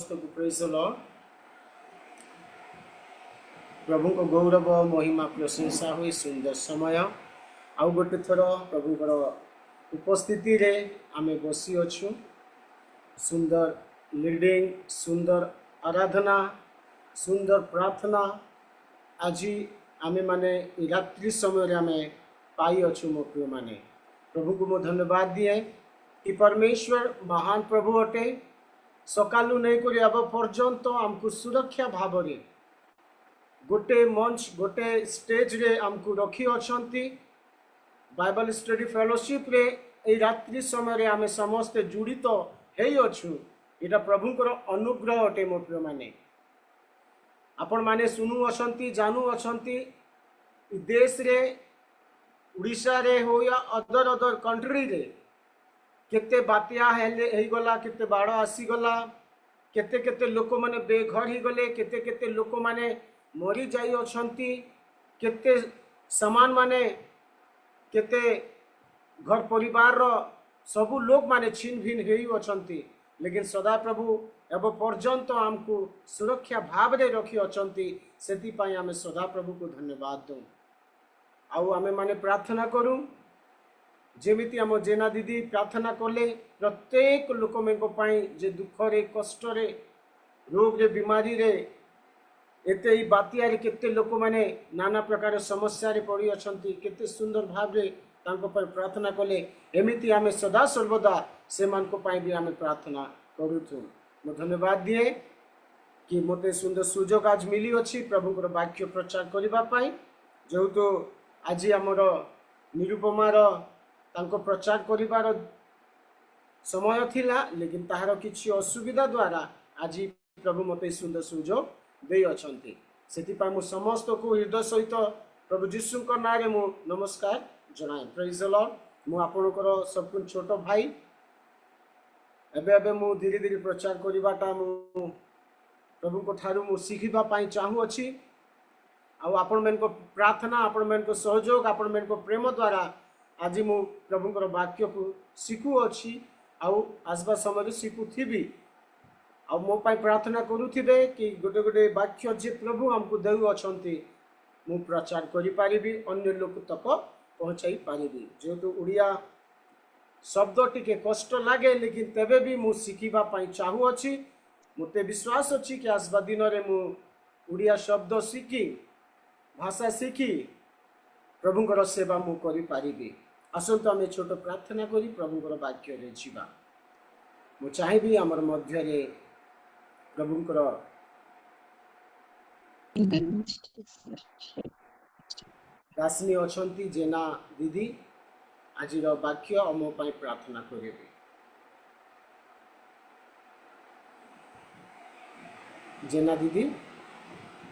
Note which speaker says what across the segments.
Speaker 1: Praise the lord. प्रभु को गौरव महिमा प्रशंसा हुई सुंदर समय आउ गोटे थर प्रभुकर उपस्थिति रे आमे बसी अच्छु। सुंदर लीडिंग, सुंदर आराधना, सुंदर प्रार्थना आज आमे माने रात्रि समय रे आमे पाई अच्छु। मो प्रिय माने प्रभु को मो धन्यवाद दिए कि परमेश्वर महान प्रभु अटे। सकालू नहीं करी अब पर्यंत आमको सुरक्षा भाव रे गोटे मंच गोटे स्टेज रे आमको रखी अछंती। बाइबल स्टडी फेलोशिप रे ए रात्रि समय रे आमे समस्त जुड़ित हेई अछु। एटा प्रभुकर अनुग्रह अटे। मो प्रिय माने आपण माने सुनु अछंती, जानू अछंती देश रे, उड़ीसा रे हो या अदर कंट्री रे केते बात्या हेले हेई गला, केते बाड़ आसी गला, केते केते लोक माने बेघर ही गले, केते केते लोक माने मरी जाई अछंती, केते समान माने केते घर परिवार रो सबु लोक माने छिन भिन हेई अछंती। लेकिन सदा प्रभु एब पर्यंत आमको सुरक्षा भाव रे रखी अछंती। सेति पई आमे सदा प्रभु को धन्यवाद दो। आउ आमे माने प्रार्थना करू जेमिति आम जेना दीदी प्रार्थना कले प्रत्येक लोक जे दुख रे, कष्ट रे, रोग रे, बीमारी रे, एते बात्या रे केते लोक माने नाना प्रकार समस्या रे पड़ी अछंती। केते सुंदर भाव रे तांको पर प्रार्थना कले एमिति आमे सदा सर्वदा से मान को पाई भी आमे प्रार्थना करूथु। मो धन्यवाद दिए कि मते सुंदर सुजोग आज मिली अछि प्रभुकर वाक्य प्रचार करिबा पाई। जेहेतु आज आमर निरुपमार तांको प्रचार करिबार समय थिला, लेकिन ताहार किछि असुविधा द्वारा आज प्रभु मते सुंदर सुजोग दे अछंती। सेति पा मु समस्त को हृदय सहित प्रभु जीशु को नाम रे मु नमस्कार जनाए। Praise the Lord. मु आपनकर सब छोट भाई एबे मु धीरे धीरे प्रचार करिबाटा मु प्रभु को ठारू मु सिखिबा पाई चाहू अछि। आ आपण मन को प्रार्थना, आपण मन को सहयोग, आपण मन को प्रेम द्वारा आज मु प्रभुकर वाक्य को शिखु अच्छी आउ आसबा समय शिखु थी। आ मो पाई प्रार्थना करुथिबे कि गोटे गोटे वाक्य जे प्रभु हमको देउ अछंती मु प्रचार करि पारिबी, अन्य लोक तक पहुंचाई पारिबी। जेहेतु उड़िया शब्द टिके कष्ट लागे, लेकिन तेबे भी मु शिखिबा पाई चाहू अच्छी। मते विश्वास अच्छी कि आसबा दिन रे मु उड़िया शब्द शिखी, भाषा शिखी प्रभुଙ୍କର सेवा मु करि पारिबी। आसंतो आमे छोट प्रार्थना करी प्रभुଙ୍କର वाक्य रे जीवा। मु चाहेबी हमर मध्य रे प्रभुଙ୍କର दासिनी अछंती जेना दीदी आजिर वाक्य अमो पाई प्रार्थना करिबी। जेना दीदी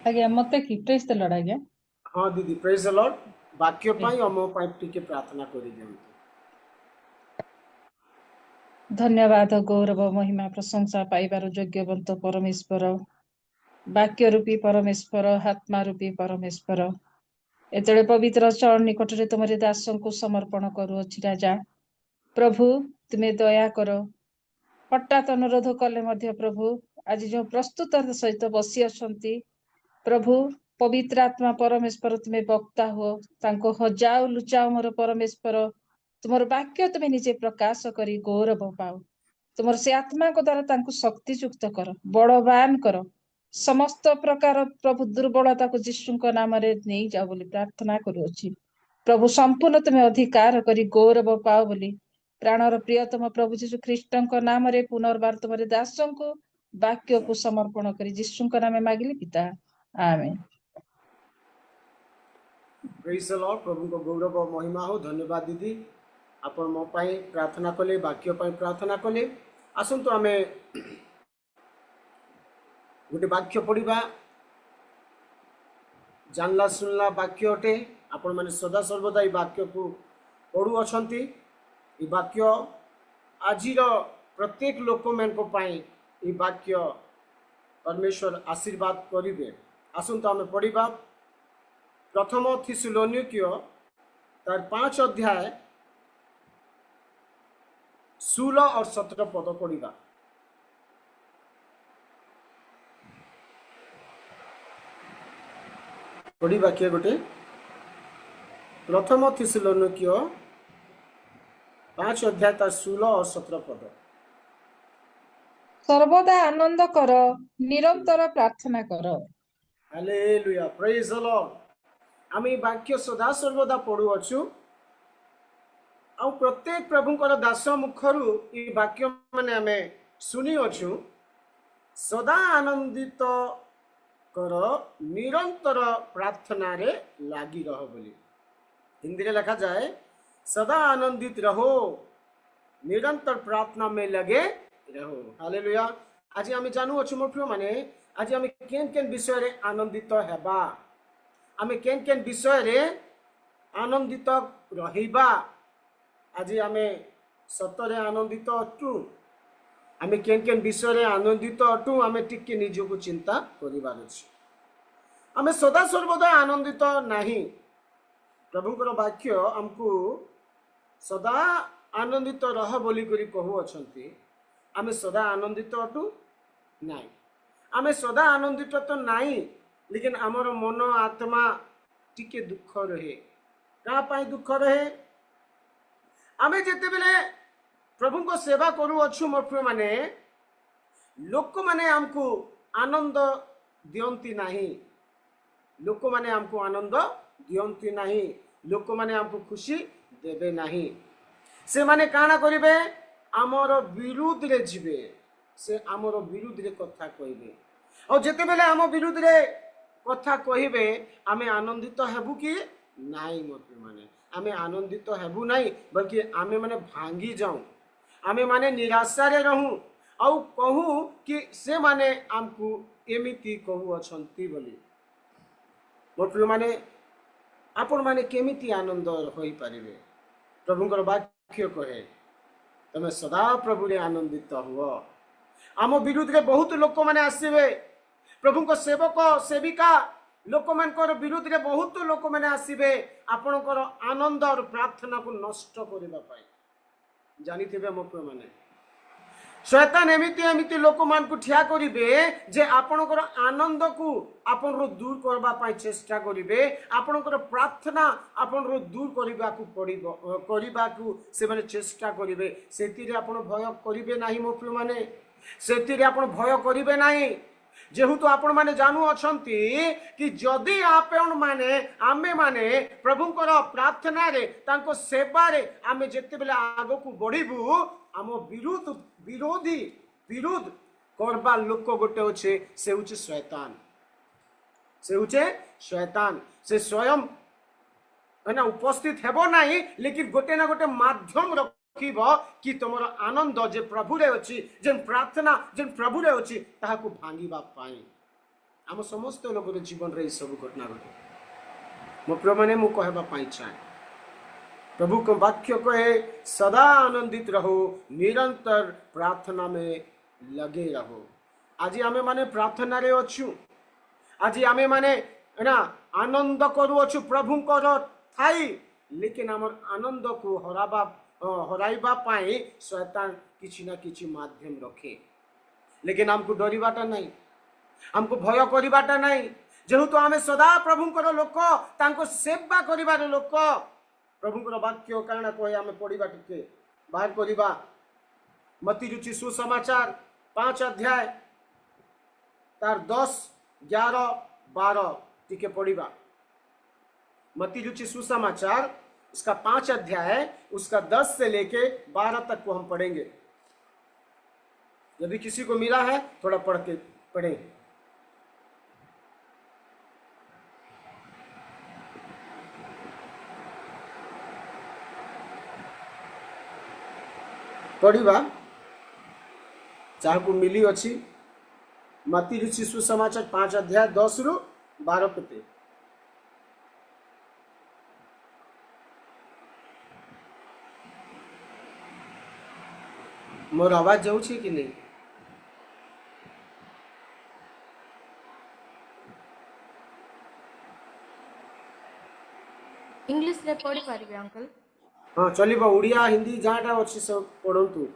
Speaker 2: आज्ञा मते की प्रेज द लॉर्ड। आज्ञा
Speaker 1: हाँ दीदी प्रेज द लॉर्ड। वाक्य पाई अमो पाई टिके प्रार्थना करि दियंतु।
Speaker 2: धन्यवाद, गौरव, महिमा, प्रशंसा पाइबार योग्यवंत परमेश्वर, वाक्य रूपी परमेश्वर, आत्मा रूपी परमेश्वर, एतले पवित्र चरण निकट रे तुमरे दासों को समर्पण करूअछि। राजा प्रभु तुम्हें दया करो। हठात अनुरोध कले मध्य प्रभु आज जो प्रस्तुत सहित बसी अछंती प्रभु पवित्र आत्मा परमेश्वर तुम्हें वक्ता हो, तांको हजाओ लुचाओ मोर परमेश्वर, तुमर वाक्य तुम्हें निजे प्रकाश करी गौरव पाओ। तुमर से आत्मा को द्वारा तांको शक्तियुक्त कर, बड़वान कर। समस्त प्रकार प्रभु दुर्बलता को जीशु को नाम रे नहीं जाओ बोली प्रार्थना करूअछि। प्रभु संपूर्ण तुम्हें अधिकार करी गौरव पाओ बोली प्राणर प्रियतम प्रभु जीशु ख्रीष्टन को नाम रे पुनर्बार तुमरे दासों को वाक्य को समर्पण करी जीशु को नाम मागिली पिता, आमेन।
Speaker 1: Praise the lord. प्रभु को गौरव महिमा हो। धन्यवाद दीदी आपण मो पाई प्रार्थना कले, वाक्य पाई प्रार्थना कले। आसंतो आमे गोटे वाक्य पढ़िबा। जानला सुनला वाक्य अटे। आपण माने सदा सर्वदा ई वाक्य को पढ़ु अछंती। ई वाक्य आजिर प्रत्येक लोक मन को पाई ई वाक्य परमेश्वर आशीर्वाद करिवे। आसंतो आमे पढ़िबा प्रथम थिस्सलुनीक्य तार 5 अध्याय 16 और 17 पद पढ़िबा। पढ़ा किए गोटे प्रथम थिस्सलुनीय 5 अध्याय तार 16 और 17 पद।
Speaker 2: सर्वदा आनंद कर, निरंतर प्रार्थना कर।
Speaker 1: Hallelujah, praise the Lord. आम वाक्य सदा सर्वदा पढ़ु अच्छु आ प्रत्येक प्रभुंकर दास मुखरु ये वाक्य माने आमे सुनी अच्छु। सदा आनंदित कर, निरंतर प्रार्थना रे लागी रहो बोली हिंदी में लिखा जाए, सदा आनंदित रहो, निरंतर प्रार्थना में लगे रहो। हालेलुया। आज आम जानू अच्छु मोर प्रिय माने, आज आम केन केन विषय रे आनंदित हेबा, आम केन केन विषय रे आनंदित रहिबा। आज आम सतरे आनंदित अटू, आम केन केन विषय रे आनंदित अटू, आम टिके निजको चिंता करिबार अछि। आम सदा सर्वदा आनंदित नहीं। प्रभुकर वाक्य आमको सदा आनंदित रह बोली करी कहू अछंती। आम सदा आनंदित अटू नहीं, आम सदा आनंदित तो नहीं, लेकिन आमर मन आत्मा टिके दुख रहे। क्या पाई दुख रहे? आम जिते बेले प्रभु को सेवा करू अच्छु मोर प्रिय माने, लोक माने हमको आनंद दियंती नहीं, लोक माने हमको आनंद दियंती नहीं, लोक माने हमको खुशी देबे नहीं। से माने काना करिवे? आमर विरुद्ध रे जिवे, से आमर विरुद्ध रे कथा कहिबे। और जेते बेले आम विरुद्ध रे कथा कहिबे, आमे आनंदित हेबु कि नहीं? मोर प्रिय माने आमे आनंदित हेबु नहीं, बल्कि आमे माने भांगी जाऊं, आमे माने निराशा रे रहूं और कहूं कि से माने आमको एमिति कहू अछंती बोली। मोर प्रिय माने आपण माने केमिति आनंद होई परिबे? प्रभुंकर वाक्य कहे, तमे सदा प्रभु रे आनंदित हुओ। आम विरुद्ध रे बहुत लोक माने आसीबे, प्रभु को सेवक सेविका लोक मानकर विरुद्ध रे बहुत लोक माने आसीबे आपणकर आनंद और प्रार्थना को नष्ट करिबा पाई। जानिथिबे मोर प्रिय माने, शैतान एमिति एमिति लोक मान को ठिया करिबे जे आपणकर आनंद को आपन रो दूर करबा पाई चेष्टा करिबे, आपणकर प्रार्थना आपन रो दूर करिबा को पड़िबो, करिबा को से माने चेष्टा करिबे। सेति रे आपन भय करिबे नाही मोर प्रिय माने, सेति रे आपन भय करिबे नाही। जेहेतु आपण माने जानू अछंती कि जदि आपण माने आमे माने प्रभुंकर प्रार्थना रे तांको सेवा रे आमे जेते बेले आगो को बढ़िबू, आम विरोध करबा लोक गोटे होचे, से होचे शैतान, से होचे शैतान। से स्वयं है ना उपस्थित हेबो नाही, लेकिन गोटे ना गोटे माध्यम रखिबो कि तुमर आनंद जे प्रभु रे अछि, जे प्रार्थना जे प्रभु रे अछि, ताहाको भांगीबा पाई। आम समस्त लोक रे जीवन रे सब घटना घटे। मो प्रिय माने मु कहबा पाई चाहे, प्रभु को वाक्य कहे, सदा आनंदित रहो, निरंतर प्रार्थना में लगे रहो। आज आमे माने प्रार्थना रे अच्छु, आज आमे माने है ना आनंद करू अच्छु प्रभु को थाई, लेकिन आमर आनंद को हराइबा पाई शैतान किछि ना किछि माध्यम रखे। लेकिन हमको डरिबाटा नहीं, हमको भय करिबाटा नहीं, जेहेतु आमे सदा प्रभु को लोक, तांको सेवा करिबार लोक। प्रभुंकर वाक्य कारण कहे आम पढ़ा टिके बाहर करवा, मती रुचि सुसमाचार 5 अध्याय तार 10, 11, 12 टिके पढ़ा। मती रुचि सुसमाचार उसका 5 अध्याय उसका 10 से लेके 12 तक को हम पढ़ेंगे। यदि किसी को मिला है थोड़ा पढ़ के पढ़ें। पढ़ा जहाँ मिली अच्छी मती रुचि सुसमाचार 5 अध्याय 10 रु 12 पते। मोर आवाज जाऊँ कि नहीं?
Speaker 3: इंग्लिश रे पढ़ी पारिबे अंकल?
Speaker 1: हाँ चलिबा, उड़िया हिंदी जहाँटा अच्छी सब पढ़तु।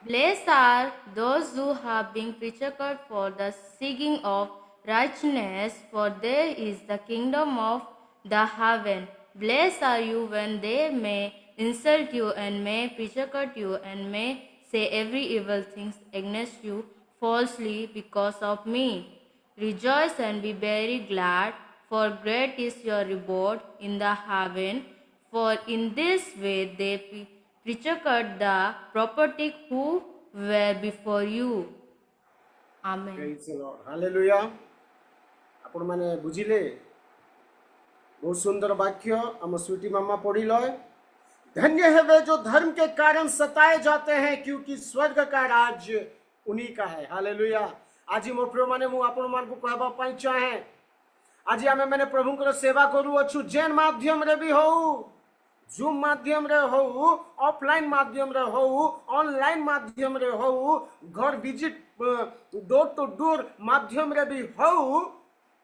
Speaker 3: Blessed are those who have been prepared for the singing of righteousness, for there is the kingdom of the heaven. Blessed are you when they may insult you and may persecute you and may say every evil thing against you falsely because of me. Rejoice and be very glad, for great is your reward in the heaven. For in this way they persecuted the prophets who were before you. Amen.
Speaker 1: Praise the Lord. Hallelujah. आपण माने बुझिले बहुत सुंदर वाक्य हम स्वीटी मामा पढ़ी लय। धन्य है वे जो धर्म के कारण सताए जाते हैं, क्योंकि स्वर्ग का राज्य उन्हीं का है। हालेलुया। आज मोर प्रिय माने मु आपण मान को कहबा पाई चाहे, आज आमे मैंने प्रभु को सेवा करू अछु, जेन माध्यम रे भी हो, जूम माध्यम रे हो, ऑफलाइन माध्यम रे हो, ऑनलाइन माध्यम रे हो, घर विजिट डोर टू डोर माध्यम रे भी हो,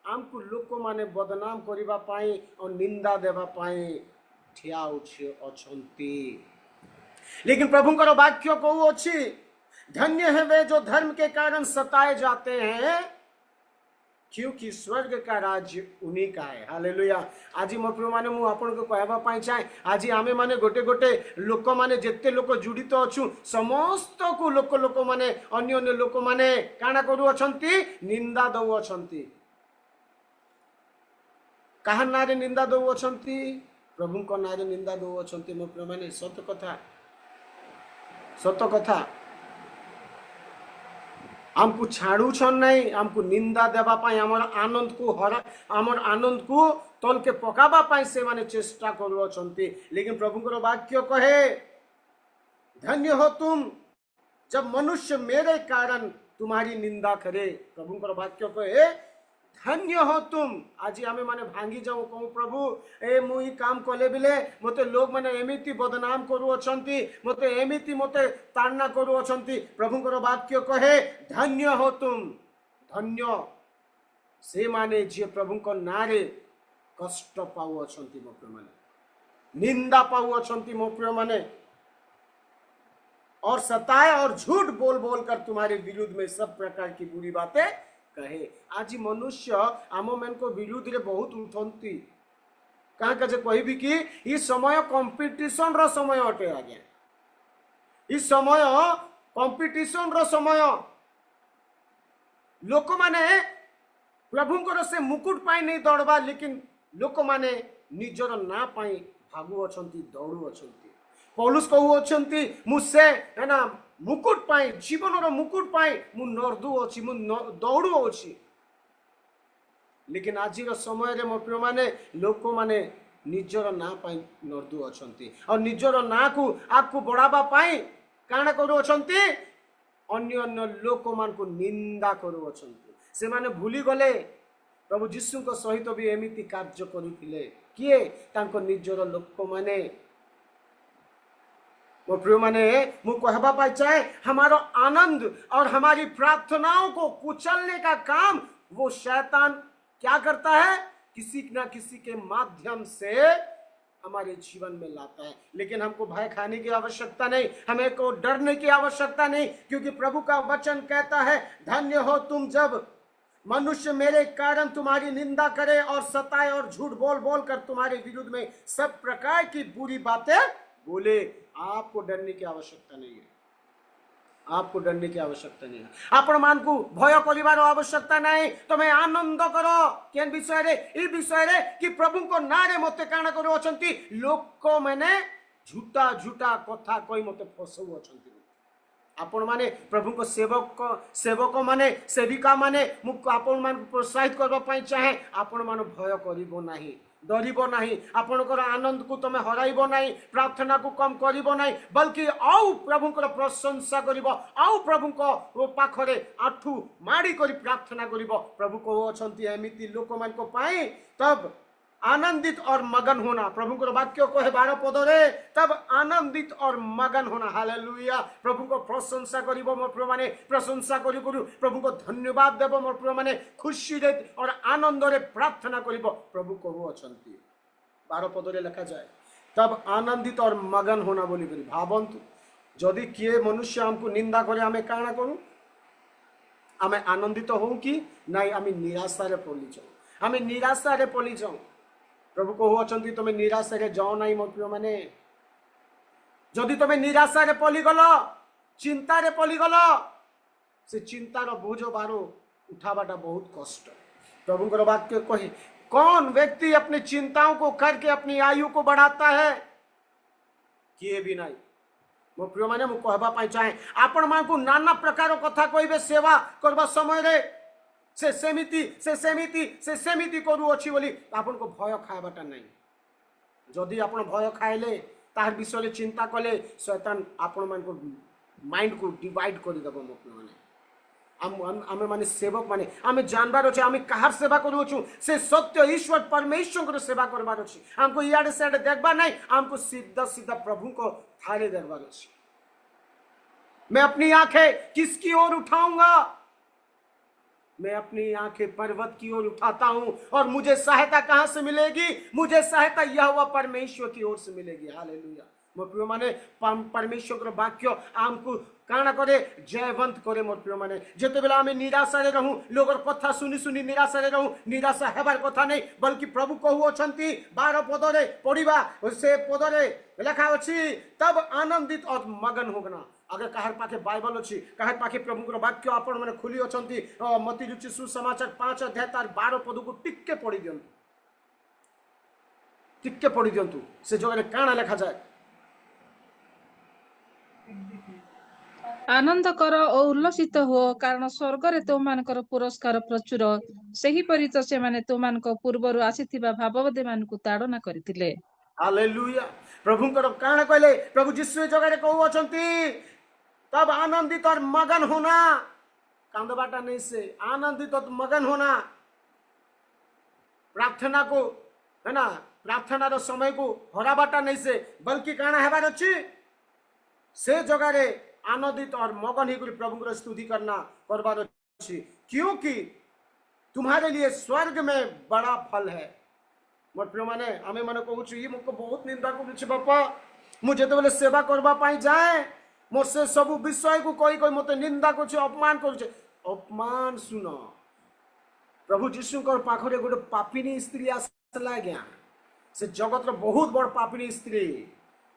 Speaker 1: आमको लोक माने बदनाम करिबा पाई और निंदा देबा पाई ठिया अछंती। लेकिन प्रभु का वाक्य कहू अछि, धन्य है वे जो धर्म के कारण सताए जाते हैं, क्योंकि स्वर्ग का राज्य उन्हीं का है। हालेलुया। आज मोर प्रिय माने मु आपन को कहबा पाई चाहे, आज आमे माने गोटे गोटे लोक माने जेते लोक जुड़ित अछु, समस्त को लोक माने अन्य अन्य लोक माने काना करू अछंती, निंदा दउ अछंती। कहा नारे निंदा दउ अछंती? प्रभु को नारे निंदा दउ अछंती। मोर प्रिय माने सत कथा, सत कथा हमको छाड़ू छन नहीं, हमको निंदा देबा पाई, हमर आनंद को हरा, हमर आनंद को तल के पकाबा पाई से माने चेष्टा करू अछंती। लेकिन प्रभु को वाक्य कहे, धन्य हो तुम जब मनुष्य मेरे कारण तुम्हारी निंदा करे। प्रभु को वाक्य कहे, धन्य हो तुम। आज आमे माने भांगी जाऊ कहूँ, प्रभु ए मुई काम कले बिले मते लोग माने एमिति बदनाम करू अछंती, मते एमिति मते ताड़ना करू अछंती। प्रभु को वाक्य कहे, धन्य हो तुम। धन्य से माने जे प्रभु को नारे कष्ट पाऊ अछंती, मो प्रिय माने निंदा पाऊ अछंती, मो प्रिय माने, और सताए और झूठ बोल बोल कर तुम्हारे विरुद्ध में सब प्रकार की बुरी बातें कहे। आज मनुष्य आम मन को विरुद्ध रे बहुत उठंती, कहाँ कहे कहबी कि ई समय कंपटीशन रो समय अटे। आज्ञा ई समय कंपटीशन रो समय, लोक माने प्रभु को से मुकुट पाई नहीं दौड़बा, लेकिन लोक माने निजर ना पाई भागु अछंती, दौड़ू अछंती। पौलुस कहू अछंती, मुसे है ना मुकुट पाई, जीवन रो मुकुट पाई मु नर्दू अछि, मु दौड़ू अछि। लेकिन आज समय रे मोर प्रिय माने लोक माने निजर ना पाई नर्दू अछंती, और निजर ना को आपको बढ़ाबा पाई काना करू अछंती, अन्य अन्य लोक मान को निंदा करू अछंती। से माने भूली गले प्रभु जीशु को सहित भी एमिति कार्य करिथिले, किए तांको निजर लोक माने। वो प्रिय माने मु कहबा पाई चाहे, हमारा आनंद और हमारी प्रार्थनाओं को कुचलने का काम वो शैतान क्या करता है, किसी ना किसी के माध्यम से हमारे जीवन में लाता है। लेकिन हमको भय खाने की आवश्यकता नहीं, हमें को डरने की आवश्यकता नहीं, क्योंकि प्रभु का वचन कहता है, धन्य हो तुम जब मनुष्य मेरे कारण तुम्हारी निंदा करे और सताए और झूठ बोल बोल कर तुम्हारे विरुद्ध में सब प्रकार की बुरी बातें बोले। आपको डरने की आवश्यकता नहीं है, आपको डरने की आवश्यकता नहीं है, आपण मान को भय करिवार आवश्यकता नहीं। तुम्हें आनंद करो केन विषय रे, ई विषय रे कि प्रभु को नारे मते काना करो अछंती, लोक माने झूठा झूठा कथा कहि मते फसौ अछंती। आपण माने प्रभु को सेवक माने सेविका माने मु आपण मान को प्रोत्साहित करबा पई चाहे, आपण मान भय करिवो नाही, डरिबो नाही, आपणकर आनंद को तमे हराइबो नाही, प्रार्थना को कम करिबो नाही, बल्कि आउ प्रभु को प्रशंसा करिबो, आउ प्रभु को पाखरे आठू माड़ी करी प्रार्थना करिबो। प्रभु को अछंती एमिति लोक मान को पाई तब आनंदित और मगन होना। प्रभु को वाक्य को है 12 पद रे, तब आनंदित और मगन होना। हालेलुया। प्रभु को प्रशंसा करिबो मोर प्रिय माने, प्रशंसा करि प्रभु को धन्यवाद देबो मोर प्रिय माने, खुशी रे और आनंद रे प्रार्थना करिबो। प्रभु को वो अछंती 12 पद रे लिखा जाए, तब आनंदित और मगन होना बोली करी। भाबंतु जदि किए मनुष्य हमको निंदा करे, आमे काना करू, आमे आनंदित हो कि नाई आमे निराशारे पड़ी जाऊ आमे निराशारे पड़ी जाऊ प्रभु कहउछंती तुम निराशारे जाओ नाई मो प्रिय माने जदि तुम निराशारे पड़ी गल चिंतारे पड़ी गल से चिंतार बोझ बारो उठावाटा बहुत कष्ट प्रभुଙ୍କର वाक्य कहे कौन व्यक्ति अपनी चिंताओं को करके अपनी आयु को बढ़ाता है किए भी नहीं मो प्रिय माने मु कहबा पाई चाहे आपण मान को नाना प्रकार कथा कहबे सेवा करबा समय रे से सेमिति करू अछि बोली आपण को भय खायबाटा नहीं जदि आपण भय खाइले तार विषय चिंता कले शैतान आपण मान को माइंड को डिवाइड कर देबो मो प्रिय माने आमे माने सेवक माने आमे जानबार अछि आमे कहार सेवा करू छु से सत्य ईश्वर परमेश्वर को सेवा करबार अछि हमको इयाडे साडे देखबा नहीं हमको सीधा सीधा प्रभु को थारे देखबार अछि मैं अपनी आंखें किसकी ओर उठाऊंगा मैं अपनी आंखें पर्वत की ओर उठाता हूं और मुझे सहायता कहां से मिलेगी मुझे सहायता यहोवा परमेश्वर की ओर से मिलेगी हालेलुया मोर प्रिय माने परमेश्वर वाक्य आमको काना करे जयवंत करे मोर प्रिय माने जेते बेला आमे निराशा रे रहूं लोगर कथा सुनी सुनी निराशा रे रहूं निराशा हेबार कथा नहीं बल्कि प्रभु कहू अछंती 12 पद रे पढ़िबा से पद रे लिखा अछि तब आनंदित और मगन होगना अगर कहार पाखे बाइबल अछि कहार पाखे प्रभुकर वाक्य आपण माने खुली अछंती मती रुचि सुसमाचार 5 अध्याय तार 12 पद को टिक्के पढ़ी दियंतु से जगह काना लिखा जाए
Speaker 2: आनंद कर और उल्लसित हो कारण स्वर्ग रे तो मानकर पुरस्कार प्रचुर सही परि तो से माने तो मानक पूर्वरु आसीथिबा भाववदे मानकु ताड़ना करथिले
Speaker 1: हालेलुया प्रभुकर काना कहले प्रभु यीशु जगह रे कहू अछंती तब आनंदित और मगन होना कांदबाटा नहीं से आनंदित और मगन होना प्रार्थना को है ना प्रार्थना रो समय को हराबाटा नहीं से बल्कि काना हेबार अछि से जगह रे आनंदित और मगन ही प्रभु को स्तुति करना करबार अछि क्योंकि तुम्हारे लिए स्वर्ग में बड़ा फल है मोर प्रिय माने आमे माने कहू छु ई मको बहुत निंदा करू छी बापा मु जेते बेले सेवा करबा पाई जाए मोर से सब विषय को कोई कोई मते निंदा करू छी अपमान करू छी अपमान सुनो प्रभु यीशु कर पाखरे गोटे पापिनी स्त्री आसला गया से जगत रो बहुत बड़ पापिनी स्त्री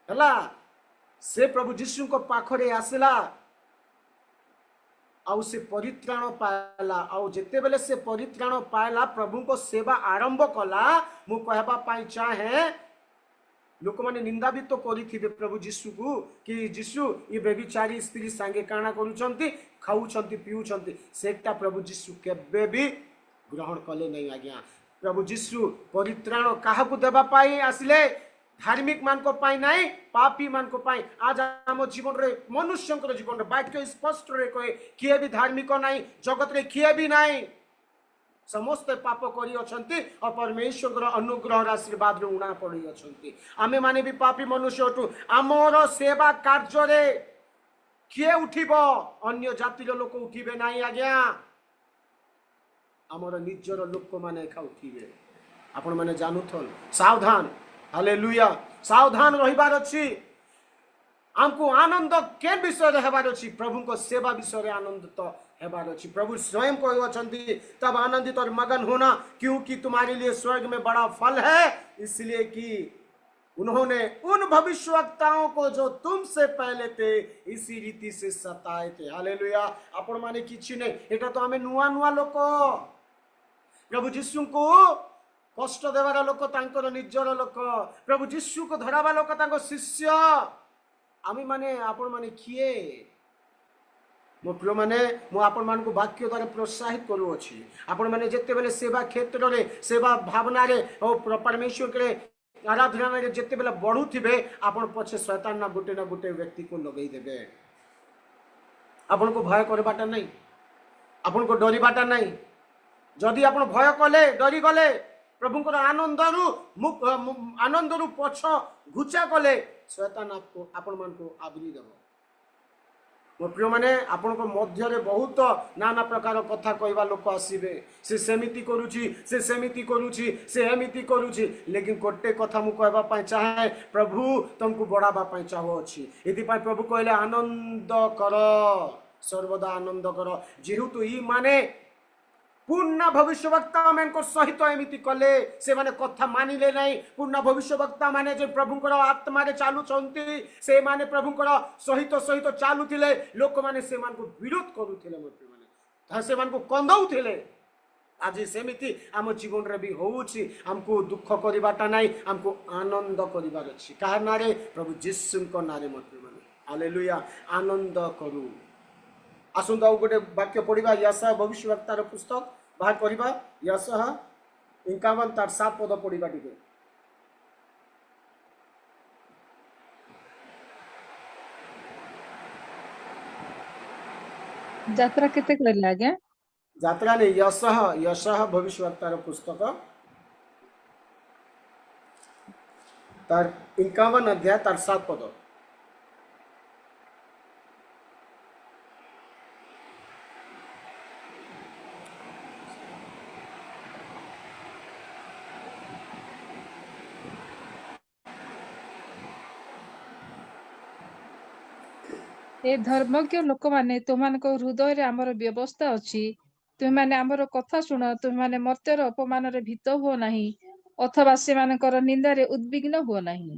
Speaker 1: हला से प्रभु यीशु को पाखरे आसला आउ से परित्राण पाला आउ जेते बेले से परित्राण पाला प्रभु को सेवा आरंभ कला मु कहबा पाई चाहे लोक माने निंदा भी तो करिथिबे प्रभु यीशु को कि यीशु ये बेबिचारी स्त्री संगे काना करूछंती खाउछंती पिउछंती सेटा प्रभु यीशु केबे भी ग्रहण कले नहीं आज्ञा प्रभु यीशु परित्राण काहा को देबा पाई आसिले धार्मिक मान को पाई नहीं पापी मान को पाई आज आम जीवन रे मनुष्य जीवन रे वाक्य स्पष्ट रे कहे किए भी धार्मिक नहीं जगत रे किए भी नहीं समस्त पाप करी अछंती और परमेश्वर अनुग्रह आशीर्वाद रे उणा पड़ी अछंती आमे माने भी पापी मनुष्य अटू आमर सेवा कार्य रे किए उठिबो अन्य जातिर लोक उठिबे नहीं आज्ञा आमर निजर लोक माने एका उठिबे आपण माने जानुथल सावधान हालेलुया सावधान रहिबार अछि हमको आनंद के विषय रे हेबार अछि प्रभु को सेवा विषय रे आनंदित हेबार अछि प्रभु स्वयं कहै अछंती तब आनंदित और मगन होना क्योंकि तुम्हारे लिए स्वर्ग में बड़ा फल है इसलिए कि उन्होंने उन भविष्यवक्ताओं को जो तुमसे पहले थे इसी रीति से सताए थे हालेलुया आपण माने किछि नै एटा तो हमें नुआ नुआ लोक प्रभु यीशु को कष्ट देवार लोक तांकर निजर लोक प्रभु यीशु को धरावा लोक तांको शिष्य आमी माने आपण माने किए मो प्रिय माने मो आपण मान को वाक्य द्वारा प्रोत्साहित करू अछि आपण माने जेते बेले सेवा क्षेत्र रे सेवा भावना रे और परमेश्वर के आराधना रे जेते बेले बढ़ू थिबे आपण पछे शैतान ना गुटे व्यक्ति को लगई देबे आपण को भय करबाटा नहीं आपण को डरिबाटा नहीं जदि आपण भय कले डरी गले प्रभुଙ୍କର आनंदरू पछ घुचा कले शैतान आपको आपण मान को आवरी देव मो प्रिय माने आपण को मध्य रे बहुत नाना प्रकार कथा कहवा लोक आसीबे से सेमिति करूची से सेमिति करूची से एमिति करूची लेकिन कोटे कथा मु कहबा पई चाहे प्रभु तुमको बढ़ाबा पई चाहो अछि एति पई प्रभु कहले आनंद कर सर्वदा आनंद कर जेहेतु ई माने पूर्ण भविष्यवक्ता मान सहित एमती कले से माने कथा मानिले नहीं। पूर्ण भविष्यवक्ता माने जो प्रभुंकर आत्मा रे चालुचंती से माने प्रभुंकर सहित सहित चालुथिले लोक माने से मान को विरोध करूथिले मते माने से मान को कंदौथिले। आज सेमिति आम जीवन रे भी होउछि हमको दुख करिबाटा नाही हमको आनंद करिबार अछि काहा नारे प्रभु यीशुଙ୍କ नारे मते माने हालेलुया आनंद करू। आसंता गोटे वाक्य पढ़ा यशा भविष्यवक्तार पुस्तक बाहर करवा यशा 51 तार 7 पद पढ़ा टे
Speaker 2: ଯାତ୍ରା କେତେ କହିଲେ ଆଜ୍ଞା?
Speaker 1: यात्रा नहीं यशः यशः भविष्यवक्तार पुस्तक तार 51 अध्याय तार 7 पद।
Speaker 2: ए धर्मज्ञ लोक माने तुमମାନଙ୍କ ହୃଦୟରେ ଆମର ବ୍ୟବସ୍ଥା ଅଛି। ତୁମେମାନେ ଆମର କଥା ଶୁଣ। ତୁମେମାନେ ମର୍ତ୍ତ୍ୟର ଅପମାନରେ ଭୀତ ହୁଅ ନାହିଁ ଅଥବା ସେମାନଙ୍କର ନିନ୍ଦାରେ ଉଦ୍ବିଗ୍ନ ହୁଅ ନାହିଁ।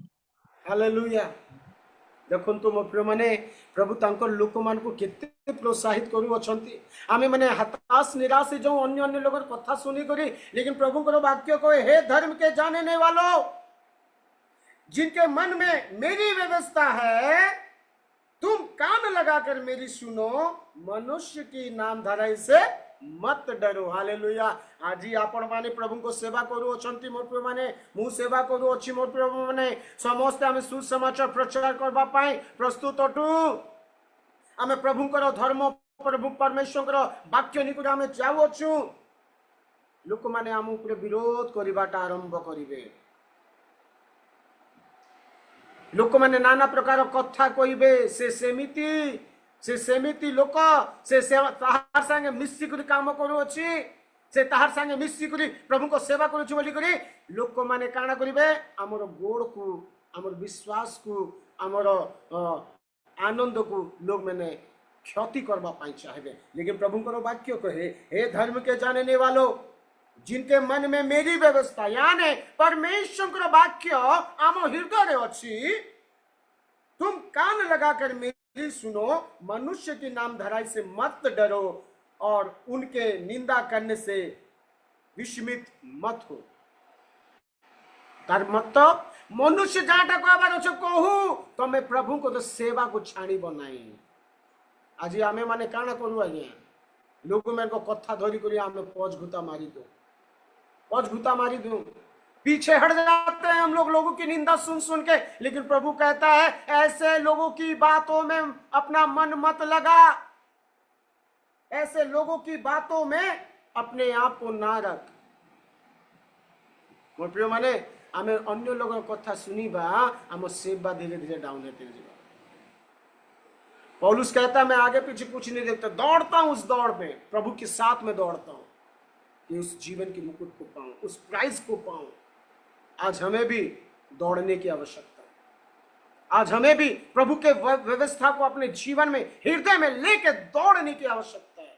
Speaker 1: हालेलुया देखंतु मो प्रिय माने प्रभु तांकर लोक मान को केते प्रोत्साहित करू अछंती। आमे माने हताश निराश जो अन्य अन्य लोगर कथा सुनी करी लेकिन प्रभु को वाक्य को हे धर्म के जानने वालों जिनके मन में मेरी व्यवस्था है तुम कान लगाकर मेरी सुनो मनुष्य की नाम धराई से मत डरो। हालेलुया आज आपण माने प्रभु को सेवा करू अछंती मोर प्रिय माने मु सेवा करू अछि मोर प्रिय माने समस्त आमे सुसमाचार प्रचार करबा पाए प्रस्तुत अटू। आमे प्रभु को धर्म प्रभु परमेश्वर को वाक्य निकट आमे जाऊ अछु लोक माने आम ऊपर विरोध करबाटा आरंभ करिवे। लोक माने नाना प्रकार कथा कहिबे से सेमिति लोक से ताहार संगे मिसी करी काम करू अछि से ताहार संगे मिसी करी प्रभु को सेवा करू बोली करी लोक माने काना करिवे हमर गोड़ को हमर विश्वास को हमर आनंद को लोग माने क्षति करबा पाई चाहबे। लेकिन प्रभु को वाक्य कहे हे धर्म के जानने वालों जिनके मन में मेरी व्यवस्था यानी परमेश्वर का वाक्य आम हृदय अच्छी तुम कान लगाकर मेरी सुनो मनुष्य की नाम धराई से मत डरो और उनके निंदा करने से विस्मित मत हो। तार मत मनुष्य जहां कहबार अच्छे कहू तमे प्रभु को तो सेवा को छाणी बनाई। आज आमे माने काना करू आज्ञा लोक मान को कथा धरी करी आमे पजघुता मारी दो पीछे हट जाते हैं हम लोगों की निंदा सुन सुन के। लेकिन प्रभु कहता है ऐसे लोगों की बातों में अपना मन मत लगा ऐसे लोगों की बातों में अपने आप को ना रख। मोर प्रिय माने आमे अन्य लोगों कथा सुनिबा आम सेवा धीरे धीरे डाउन होते जाए। पौलुस कहता है मैं आगे पीछे कुछ नहीं देखता दौड़ता हूं उस दौड़ में प्रभु के साथ में दौड़ता हूं कि उस जीवन की मुकुट को पाऊं उस प्राइज को पाऊं। आज हमें भी दौड़ने की आवश्यकता है। आज हमें भी प्रभु के व्यवस्था को अपने जीवन में हृदय में लेकर दौड़ने की आवश्यकता है।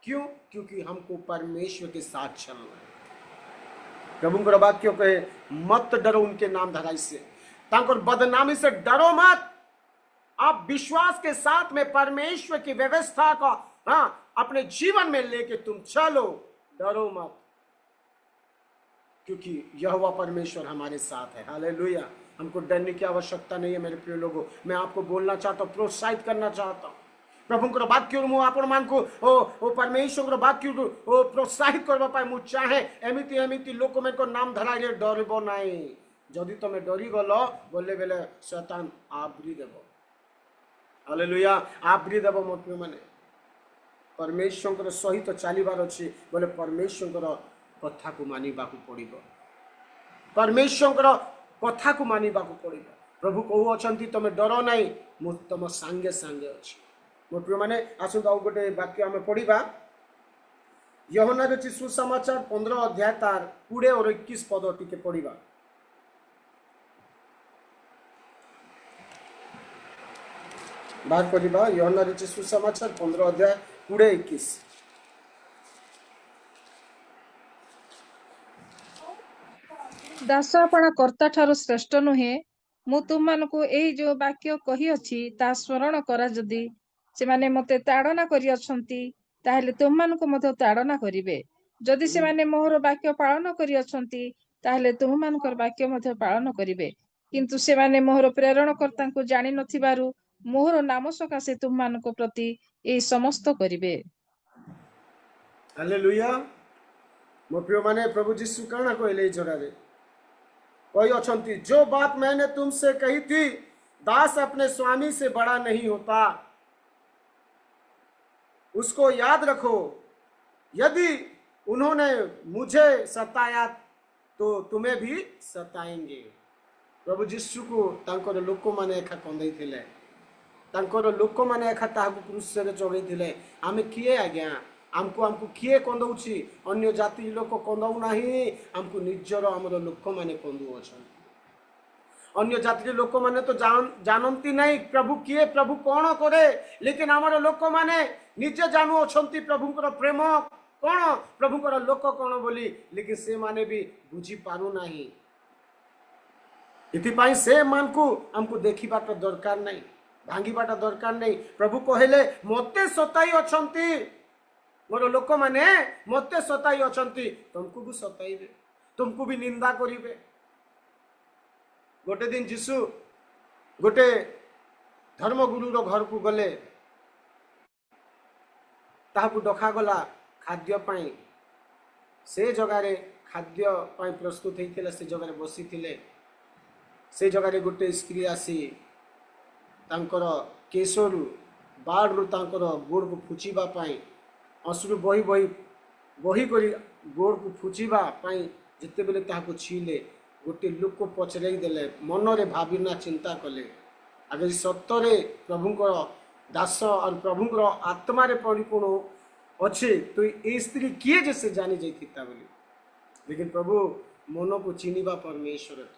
Speaker 1: क्यों? क्योंकि हमको परमेश्वर के साथ चलना है। प्रभु का वाक्य कहे मत डरो उनके नाम धराई से तांकर बदनामी से डरो मत। आप विश्वास के साथ में परमेश्वर की व्यवस्था का अपने जीवन में लेके तुम चलो डरो मत क्योंकि यहोवा परमेश्वर हमारे साथ है। हालेलुया हमको डरने की आवश्यकता नहीं है मेरे प्रिय लोगों। मैं आपको बोलना चाहता हूँ प्रोत्साहित करना चाहता हूँ प्रभु को वाक्य आपण मान को ओ परमेश्वर को वाक्य को प्रोत्साहित करबा पाए मु चाहे एमिति एमिति लोक में को नाम धराइले डरबो नाही। जदि तुम डरी गल बोले बेले शैतान आवरी देबो। हालेलुया आवरी देबो मोर प्रिय माने परमेश्वर सहित चलबार अच्छे बोले परमेश्वर कथा को मानिबा को पड़िबो। परमेश्वर कथा को मानिबा को पड़िबो। प्रभु कहू अछंती तमे डरो नाही मु तम संगे संगे अछि। मोर प्रिय माने आसु आउ गोटे वाक्य आमे पढ़िबा यूहन्ना रचित सुसमाचार 15 अध्याय तार 20 और 21 पद टिके पढ़िबा। बाहर पढ़ा यूहन्ना रचित सुसमाचार 15 अध्याय 20-21।
Speaker 2: ଦାସ ଆପଣା କର୍ତ୍ତା ଠାରୁ ଶ୍ରେଷ୍ଠ ନୁହେଁ। ମୁଁ ତୁମମାନଙ୍କୁ ଏଇ ଯୋଉ ବାକ୍ୟ କହିଅଛି ତାହା ସ୍ମରଣ କରା। ଯଦି ସେମାନେ ମତେ ତାଡ଼ନା କରିଅଛନ୍ତି ତାହେଲେ ତୁମମାନଙ୍କୁ ମଧ୍ୟ ତାଡ଼ନା କରିବେ। ଯଦି ସେମାନେ ମୋହର ବାକ୍ୟ ପାଳନ କରିଅଛନ୍ତି ତାହେଲେ ତୁମମାନଙ୍କର ବାକ୍ୟ ମଧ୍ୟ ପାଳନ କରିବେ। କିନ୍ତୁ ସେମାନେ ମୋହର ପ୍ରେରଣକର୍ତ୍ତାଙ୍କୁ ଜାଣିନଥିବାରୁ ମୋହର ନାମ ସକାଶେ ତୁମମାନଙ୍କ ପ୍ରତି ଏଇ ସମସ୍ତ କରିବେ।
Speaker 1: हालेलुया। मो प्रिय माने प्रभु यीशु काना कहले जगह रे कोई अछंती, जो बात मैंने तुमसे कही थी, दास अपने स्वामी से बड़ा नहीं होता, उसको याद रखो। यदि उन्होंने मुझे सताया तो तुम्हें भी सताएंगे। प्रभु यीशु को तांकर लोक माने एखा कंदै थिले, तांकर लोक माने एखा ताहाकु क्रूस रे चढ़ै थिले। आमे किए आज्ञा आमको किए कंदौछि? अन्य जाति लोक कंदौ नाही, आमको निजर हमर लोक माने कंदु अछन। अन्य जाति लोक माने तो जानती नहीं प्रभु किए, प्रभु कौन करे, लेकिन हमर लोक माने निजे जानू अछंती प्रभुकर प्रेम कौन, प्रभुकर लोक कौन बोली, लेकिन से माने भी बुझी पारु नाही। इतिपाई से मान को हमको देखिबाट दरकार नहीं, भांगीबाट दरकार नहीं। प्रभु कहले मते सताई अछंती, मोर लोक माने मते सताई अछंती, तुमको भी सताइबे, तुमको भी निंदा करिवे। गोटे दिन जीशु गोटे धर्मगुरुर घर को गले, ताहाकु डका गला खाद्य पाई। से जगार खाद्य पाई प्रस्तुत होता, से जगार बसी थिले। से जगार गोटे स्त्री आसी तांकर केशरु बाड़ू तांकर गोड़ को फुचिबा पाई, असुरु बही बही बही करी गोड़ को फुचिबा पाई जिते बेले ताहाकु छीले, गोटे लोक पचराई देले, मनरे भाविना चिंता कले, अगर सत्तरे प्रभुंकर दास और प्रभुंकर आत्मा रे परिपूर्ण अच्छे तो ये स्त्री किए जैसे जानी जाता बोली। लेकिन प्रभु मन को चिन्हिबा परमेश्वर।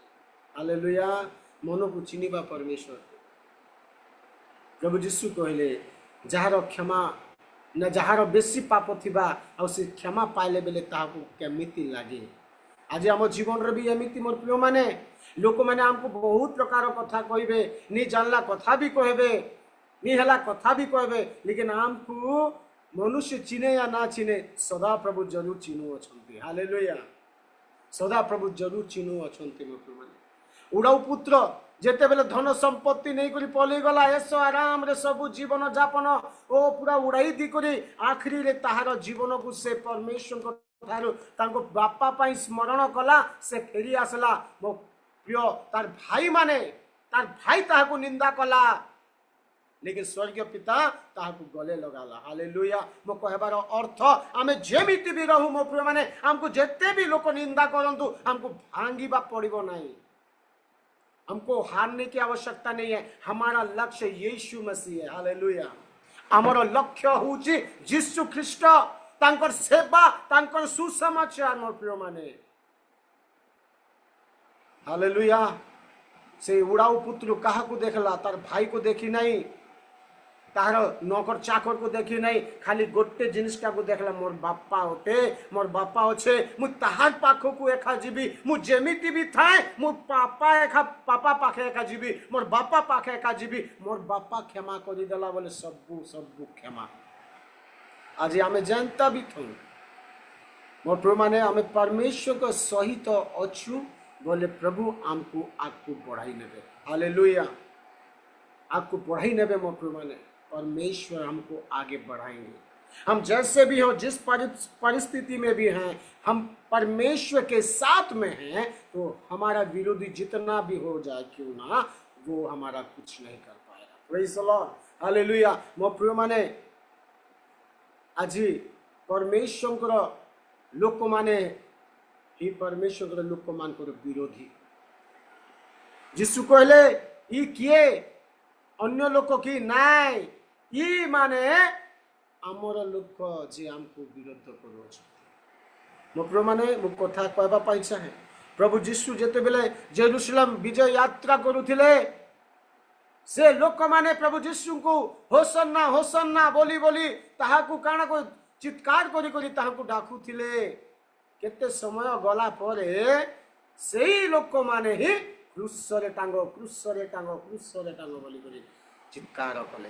Speaker 1: हालेलुया। मन को चिन्हिबा परमेश्वर। प्रभु यीशु कहले जार क्षमा न जार बेसी पाप थिबा आ से क्षमा पाइले बेले ताहाकु केमिति लागे। आज आम जीवन रे भी एमिति मोर प्रिय माने लोक माने हमको बहुत प्रकार कथा कहबे, नी जानला कथा भी कहबे, नी हला कथा भी कहबे, लेकिन हमको मनुष्य चिने या ना चिने सदा प्रभु जरूर चिन्हु अछंती। हालेलुया। सदा प्रभु जरूर चिन्हु अछंती। मोर प्रिय माने उड़ाऊ पुत्र जेते बेले धन संपत्ति नहीं करी पलि गला, ऐसो आराम रे सब जीवन जापन ओ पूरा उड़ाई दी करी आखिरी रे ताहार जीवन को से परमेश्वर को तांको बापा पाई स्मरण कला, से फेरी आसला। मो प्रिय तार भाई माने तार भाई ताहाकु निंदा कला, लेकिन स्वर्गीय पिता ताहाकु गले लगाला। हालेलुया। मो कहबार अर्थ आमे जेमिति भी रहू मो प्रिय माने हमको जेते भी लोक निंदा करंतु हमको भांगीबा पड़िबो नाही, हमको हारने की आवश्यकता नहीं है। हमारा लक्ष्य यीशु मसीह है। हालेलुया। हमारा लक्ष्य होची यीशु ख्रीष्ट, तांकर सेवा, तांकर सुसमाचार। मोर प्रिय माने हालेलुया। से उड़ाऊ पुत्र कहा को देखला, तार भाई को देखी नहीं, तार नौकर चाकर को देखी नहीं, खाली गोटे जिनिस का को देखला, मोर बापा होते, मोर बापा अच्छे, मु ताहार पाखो को एखा जीवी, मु जेमिति भी थाए मु पापा एखा पापा पाखे एखा जीवी, मोर बापा पाखे एखा जीवी। मोर बापा क्षमा करी देला बोले सबू सबू क्षमा। आज आमे जानता भी थू मोर प्रभु माने आमे परमेश्वर को सहित अच्छू बोले प्रभु हमको आगू बढ़ाई नेबे। हालेलुया। आगू बढ़ाई नेबे मोर प्रभु माने परमेश्वर हमको आगे बढ़ाएंगे। हम जैसे भी हो, जिस परिस्थिति में भी हैं, हम परमेश्वर के साथ में हैं, तो हमारा विरोधी जितना भी हो जाए क्यों ना, वो हमारा कुछ नहीं कर पाएगा। Praise the Lord. हालेलुया। मो प्रिय माने आज परमेश्वर लोक माने ही परमेश्वर लोक मान विरोधी। जीशु कहले ई किए अन्य लोक की नाय, ई माने आमर लोक जे हमको विरोध करो। मो प्रिय माने मो कथा कहबा पाई चाहे, प्रभु जीशु जेते बेले जेरूसलम विजय यात्रा करुथिले, से लोक माने प्रभु जीशु को होसन्ना होसन्ना बोली बोली ताहाकू काना को चित्कार करी करी ताहाकू डाकुथिले। केते समय गला परे सेही लोक माने ही क्रूसरे टांगो क्रूसरे टांगो क्रूसरे टांगो बोली करी चित्कार कले।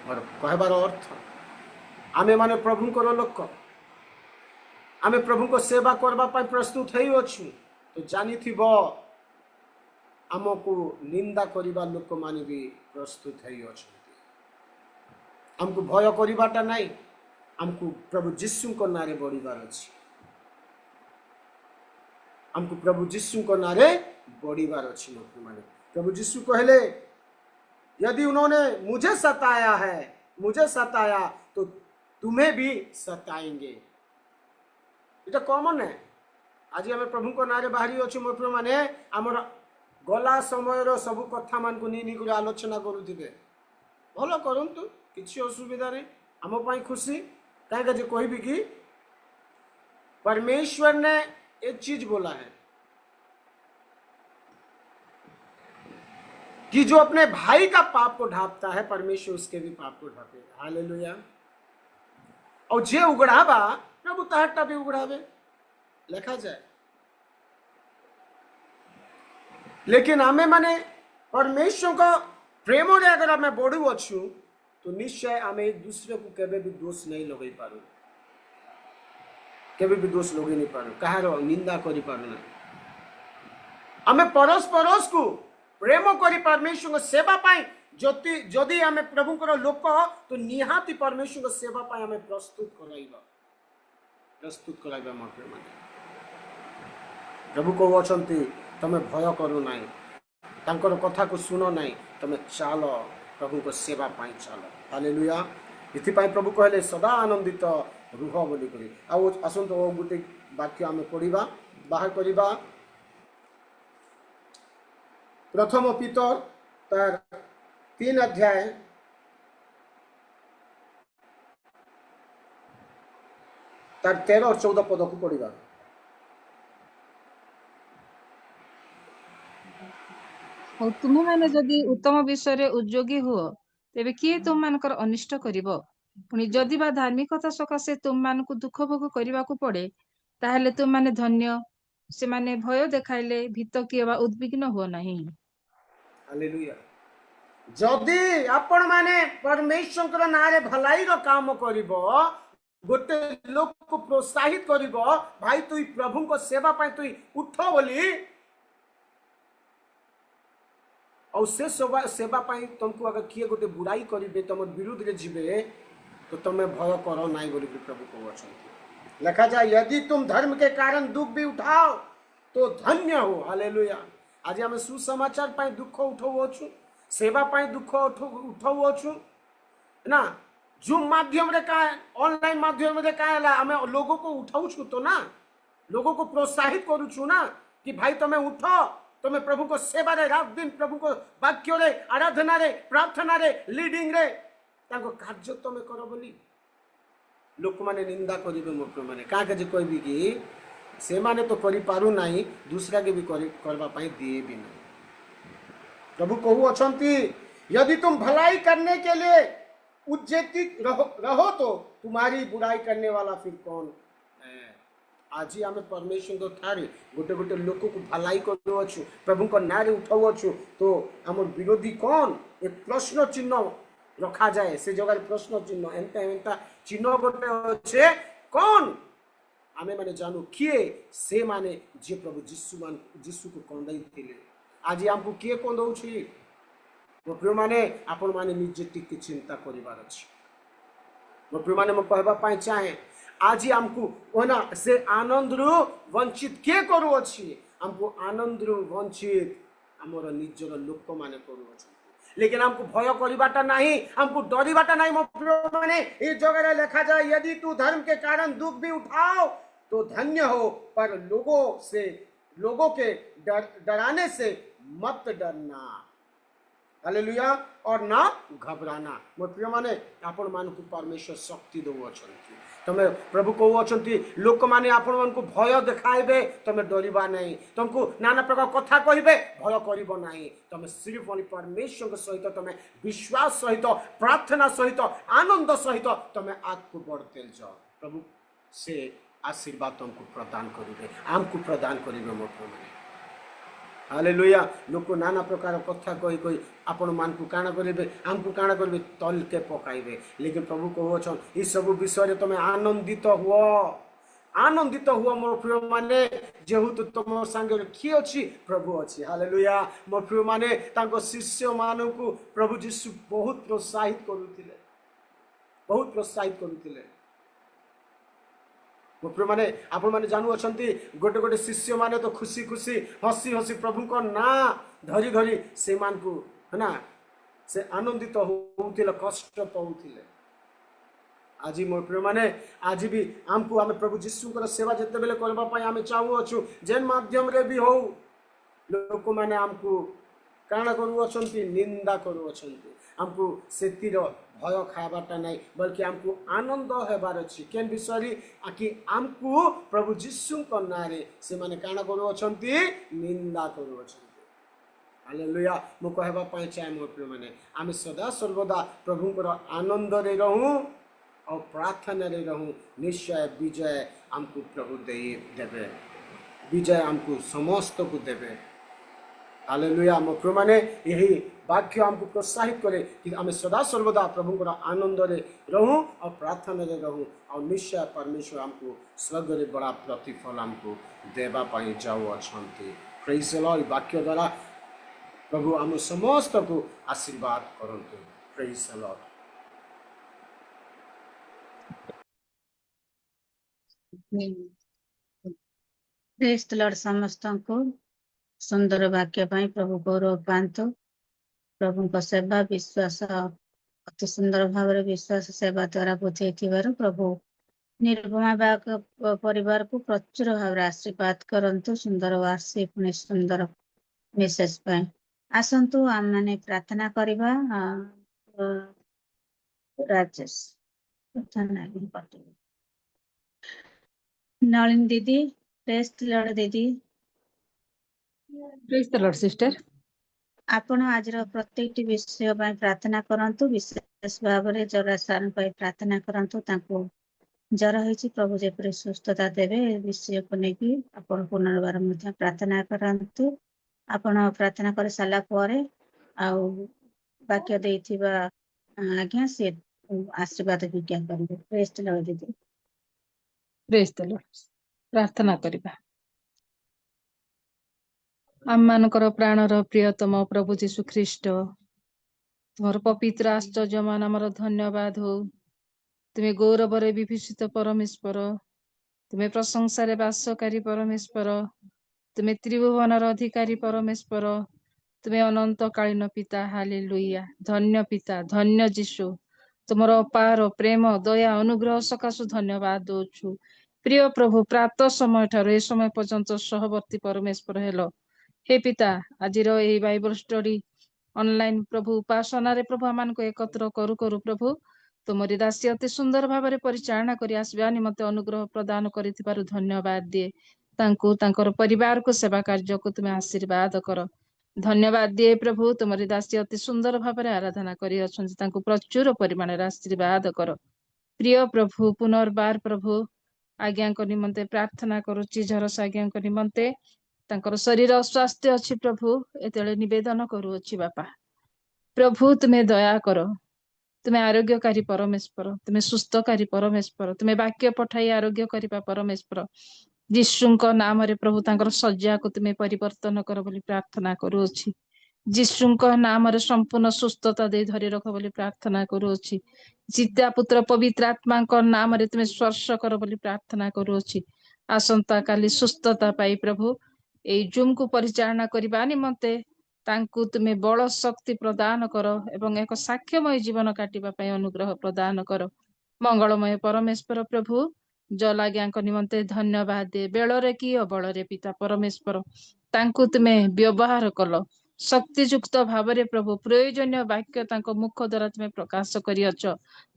Speaker 1: और कहबार अर्थ आमे माने प्रभुंकर लोक, आमे प्रभु को सेवा करबा पाई प्रस्तुत हेई अछु। तो जानी थिबो आमको निंदा करिबा लोक माने भी प्रस्तुत हेई अछु। हमको भय करिबाटा नाही, हमको प्रभु जीशु को नारे बढ़िबार अछि। हमको प्रभु जीशु को नारे बढ़िबार अछि। माने प्रभु जीशु कहले यदि उन्होंने मुझे सताया है, मुझे सताया तो तुम्हें भी सताएंगे। इटा कॉमन है। आज आम प्रभु को नारे बाहरी अच्छे मोर माने आमर गला समय सब कथा मान को नहीं आलोचना करुवे भल करतु किसी असुविधा नहीं आम पाई खुशी कहीं कहबी कि परमेश्वर ने एक चीज बोला है कि जो अपने भाई का पाप को ढांपता है परमेश्वर उसके भी पाप को ढांपेगा। हालेलुया। और जे उगड़ाबा प्रभु ताहटा भी उगड़ावे लिखा जाए। लेकिन आमे माने परमेश्वर को प्रेम रे अगर आमे बढ़ू अच्छू तो निश्चय आमे एक दूसरे को केबे भी दोष नहीं लगे पारू, केबे भी दोष लगे नहीं पारू, कहार निंदा करी पारू ना। आमे परस परस को प्रेम करी परमेश्वर को सेवा पाई जति जदि आमे प्रभु को लोक तो निहाती परमेश्वर को सेवा पाई आमे प्रस्तुत कराइबा मते माने प्रभु को वचंती तमे भय करू नाही, तांकर कथा को सुनो नाही, तमे चालो प्रभु को सेवा पाई चालो। हालेलुया। इथि पाई प्रभु कहले सदा आनंदित रुह बोली करी। आउ आसंतो ओ गुटे वाक्य आमे पढिबा बाहर करिबा। प्रथम पीतर तार 3 अध्याय तार 13 और 14 पद को पढिबा।
Speaker 2: और तुम्हें माने जदि उत्तम विषय रे उद्योगी हुओ तेबे किए तुम मानकर अनिष्ट करिवो। पुणी जदि बा धार्मिकता सकाशे तुम मानकु दुख भोग करिबा को पड़े ताहेले तुम माने धन्य, से माने भय देखाइले भीत किए बा उद्विग्न हो नहीं।
Speaker 1: हालेलुया। जदि आपण माने परमेश्वर नारे भलाई रो काम करिवो, गोटे लोक को प्रोत्साहित करिवो, भाई तुई प्रभु को सेवा पाई तुई उठ बोली और से सेवा पाई तुमको अगर किए गोटे बुराई करिवे तुम विरुद्ध रे जीवे तो तुम्हें भय करो नहीं बोली प्रभु को वचन लिखा जाए। यदि तुम धर्म के कारण दुख भी उठाओ तो धन्य हो। हालेलुया। आज आम सुसमाचार पाई दुख उठाऊ, सेवा पाई दुख उठाऊ ना। जूम माध्यम रे का ऑनलाइन माध्यम रे का आम लोगों को उठाऊ तो ना, लोगों को प्रोत्साहित करूछु ना कि भाई तुम्हें उठो, तुम्हें प्रभु को सेवा रे रात दिन प्रभु को वाक्य रे आराधना रे प्रार्थना रे लीडिंग रे ताको कार्य तुम्हें करो बोली लोक माने निंदा करिवे। मोर माने का के जे कहबी कि से माने तो करि पारु नाही, दूसरा के भी करबा पाई दिए भी नहीं। प्रभु कहू अछंती यदि तुम भलाई करने के लिए उद्यतिक रहो तो तुम्हारी बुराई करने वाला फिर कौन है। आज ही आम परमेश्वर को ठारे गोटे गोटे लोक को भलाई करू, प्रभु को नारे उठाऊ तो आम विरोधी कौन एक प्रश्न चिन्ह रखा जाए। से जगह प्रश्न चिन्ह एंता एंता चिन्ह गोटे अच्छे कौन आमे माने जानू किए से माने जे प्रभु जीशु को कंदाई थिले। आज हमको किए कंदौ छी मो प्रिय माने आपण माने निजे टिके चिंता करिवार अछि। मो प्रिय माने मो कहबा पाई चाहे आज हमको ओना से आनंद रु वंचित के करू अछि। हमको आनंद रु वंचित हमर निजर लोक माने करू अछि। लेकिन हमको भय करिबाटा नहीं, हमको डरिबाटा नहीं। मो प्रिय माने इस जगह लिखा जाए यदि तू धर्म के कारण दुख भी उठाओ तो धन्य हो, पर लोगों के डराने से मत डरना। हालेलुया। और ना घबराना। मोर प्रिय माने आपण मानकु परमेश्वर शक्ति दो अछंती। तमे प्रभु कहते लोक मैंने आपण मन को भय देखाइबे तमे डरवा नहीं तुमको नाना प्रकार कथा कहे भय कर नहीं तुम सिर्फ परमेश्वर सहित तुम विश्वास सहित प्रार्थना सहित आनंद सहित तुम आग को बढ़ते जाओ प्रभु से आशीर्वाद तुमको प्रदान करेंगे आमको प्रदान करेंगे मो प्रभु हालेलुया लोक नाना प्रकार कथा कही कही आपण मान को काण करेंगे आमको काण करेंगे तल के पकाइबे लेकिन प्रभु कहन ये सब विषय तुम आनंदित हुआ मोर प्रिय माने जेहेतु तुम संगे किए अच्छी प्रभु अच्छी हालेलुया मोर प्रिय माने तांको शिष्य मान को प्रभु जीशु बहुत प्रोत्साहित करुले प्रिय माने आपण माने जानू अछंती गोटे गोटे शिष्य माने तो खुशी खुशी हसी हसी प्रभु को ना धरी धरी से मान को है ना से आनंदित होउतिले कष्ट पाउतिले आज मोर प्रिय माने आज भी आमको आम प्रभु जीशु को सेवा जिते बेले करबा पई आमे चाहू अछु जेन माध्यम रे भी हो लोक माने आमको काण करू अछंती निंदा करू अछंती आमको सेतिर भय खाबाटा नहीं बल्कि आमको आनंद हेबार अछि केन विषय कि आमको प्रभु जीशु को नारे से माने काण करू अछंती निंदा करू अछंती हालेलुया मु कहबा पई चाहे मोर प्रिय माने आमे सदा सर्वदा प्रभु को आनंद रे रहूं और प्रार्थना रे रहूं निश्चय विजय आमको प्रभु देवे विजय आमको समस्त को देवे हालेलुया मो प्रिय माने यही वाक्य हमको प्रोत्साहित करे कि आम सदा सर्वदा प्रभु को आनंद रे रहूं और प्रार्थना रे रहूं और निश्चय परमेश्वर हमको स्वर्ग रे बड़ा प्रतिफल हमको देवा पाई जाओ अछंती प्रेज द लॉर्ड वाक्य द्वारा प्रभु हम समस्त को आशीर्वाद करंतु praise the Lord
Speaker 4: praise the Lord समस्त को सुंदर वाक्य पाई प्रभु गौरव पांतु प्रभु को सेवा विश्वास अति सुंदर भाव विश्वास सेवा द्वारा बुझे प्रभु निर्भमा बाग परिवार को प्रचुर भाव आशीर्वाद करंतु सुंदर वार्षिक पुणी सुंदर मेसेज पाई आसंतु आम माने प्रार्थना करबा राजेश प्रार्थना पटेल नलिनी दीदी प्रेज द लॉर्ड दीदी
Speaker 2: प्रेज द लॉर्ड सिस्टर
Speaker 4: आपण आज प्रत्येक विषय प्रार्थना करंतु विशेष भाव में जरा सार प्रार्थना करंतु तांको जर होइछि प्रभु जेपरि सुस्थता देवे विषय को लेकिन आपण पुनर्बार मध्ये प्रार्थना करंतु आपण प्रार्थना कर साला परे आउ वाक्य देथिबा आज्ञा से आशीर्वाद विज्ञा करिवे प्रेज द लॉर्ड दीदी
Speaker 2: प्रेज द लॉर्ड प्रार्थना करिबा आम मानकर प्राणर प्रियतम प्रभु जीशु ख्रीष्ट तुमर पवित्र आश्चर्यमान आमर धन्यवाद हो तुम्हें गौरव रे विभूषित परमेश्वर तुम्हें प्रशंसारे वासकारी परमेश्वर तुम्हें त्रिभुवनर अधिकारी परमेश्वर तुम्हें अनंत कालीन पिता हालेलुया धन्य पिता धन्य जीशु तुमर अपार प्रेम दया अनुग्रह सकाशु धन्यवाद दौछु प्रिय प्रभु प्रातः समय ठार ए समय पर्यंत सहवर्ती परमेश्वर हेलो हे पिता आज बाइबल स्टडी ऑनलाइन प्रभु उपासना रे प्रभु आमान को एकत्र करू करू प्रभु तुमरी दासी अति सुंदर भाव में परिचालना करी आसबा निमते अनुग्रह प्रदान करिथिबारु धन्यवाद दिए तांको तांकर परिवार को सेवा कार्य को तुम्हें आशीर्वाद कर धन्यवाद दिए प्रभु तुमरी दासी अति सुंदर भाव में आराधना करी अछंती तांको प्रचुर परिमाण रे आशीर्वाद कर प्रिय प्रभु पुनर्बार प्रभु आज्ञा को निमंते प्रार्थना करूची झरस आज्ञा को निमंते तांकर शरीर स्वास्थ्य अच्छी प्रभु एतेले निवेदन करूची बापा प्रभु तुम्हें दया कर तुम्हें आरोग्यकारी परमेश्वर तुम्हें सुस्थकारी परमेश्वर तुम्हें वाक्य पठाई आरोग्य करिबा परमेश्वर जीशुଙ୍କ नाम प्रभु तांकर सज्जा को तुम्हें परिवर्तन कर बोली प्रार्थना करूची जीशुଙ୍କ नाम संपूर्ण सुस्थता दे धरी रख बोली प्रार्थना करूची जिता पुत्र पवित्र आत्मा नाम तुम्हें स्पर्श कर बोली प्रार्थना करूची आसंता काली सुस्थता पाई प्रभु एई जूम को परिचालना करबा निमंते तांकु तुम्हें बल शक्ति प्रदान कर एवं एक साक्ष्यमय जीवन काटिबा पई अनुग्रह प्रदान कर मंगलमय परमेश्वर प्रभु जलाज्ञा निमंते धन्यवाद दे बेलरे कि अबलरे पिता परमेश्वर तांकु तुम्हें व्यवहार कल शक्तियुक्त भावरे प्रभु प्रयोजनीय वाक्य तांको मुख द्वारा तुमे प्रकाश करियछ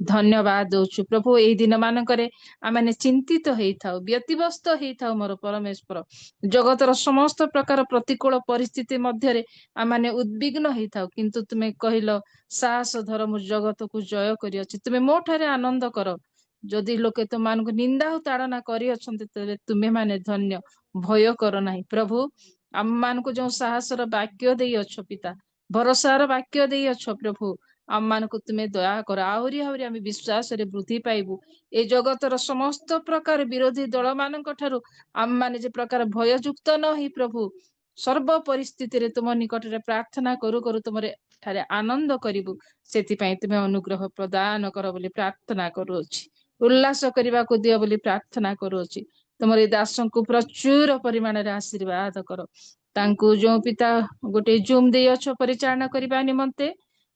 Speaker 2: धन्यवाद दउछु प्रभु एई दिन मानकरे आमाने चिंतित हेइथाउ व्यतिव्यस्त हेइथाउ मोर परमेश्वर जगतर समस्त प्रकार प्रतिकूल परिस्थिति मध्यरे आमाने उद्विग्न हेइथाउ किंतु तुमे कहिलो साहस धर मु जगत को जय करियछि तुमे मोठारे आनंद कर जदि लोके तुमମାନଙ୍କୁ निंदा ଆଉ ତାड़ना କରିଅଛନ୍ତି ତେବେ ତୁମେ ମାନେ ଧନ୍ୟ ଭୟ କର ନାହିଁ ପ୍ରଭୁ ଆମମାନଙ୍କୁ ଯୋଉ ସାହସର ବାକ୍ୟ ଦେଇଅଛ ପିତା ଭରସାର ବାକ୍ୟ ଦେଇଅଛ ପ୍ରଭୁ ଆମମାନଙ୍କୁ ତୁମେ ଦୟା କର ଆହୁରି ଆହୁରି ଆମେ ବିଶ୍ୱାସରେ ବୃଦ୍ଧି ପାଇବୁ ଏ ଜଗତର ସମସ୍ତ ପ୍ରକାର ବିରୋଧୀ ଦଳ ମାନଙ୍କ ଠାରୁ ଆମମାନେ ଯେ ପ୍ରକାର ଭୟଯୁକ୍ତ ନ ହେଇ ପ୍ରଭୁ ସର୍ବ ପରିସ୍ଥିତିରେ ତୁମ ନିକଟରେ ପ୍ରାର୍ଥନା କରୁ କରୁ ତୁମରେ ଠାରେ ଆନନ୍ଦ କରିବୁ ସେଥିପାଇଁ ତୁମେ ଅନୁଗ୍ରହ ପ୍ରଦାନ କର ବୋଲି ପ୍ରାର୍ଥନା କରୁଅଛି ଉଲ୍ଲାସ କରିବାକୁ ଦିଅ ବୋଲି ପ୍ରାର୍ଥନା କରୁଅଛି ତୁମର ଏ ଦାସଙ୍କୁ ପ୍ରଚୁର ପରିମାଣରେ ଆଶୀର୍ବାଦ କର ତାଙ୍କୁ ଯୋଉ ପିତା ଗୋଟେ ଜୁମ୍ ଦେଇଅଛ ପରିଚାଳନା କରିବା ନିମନ୍ତେ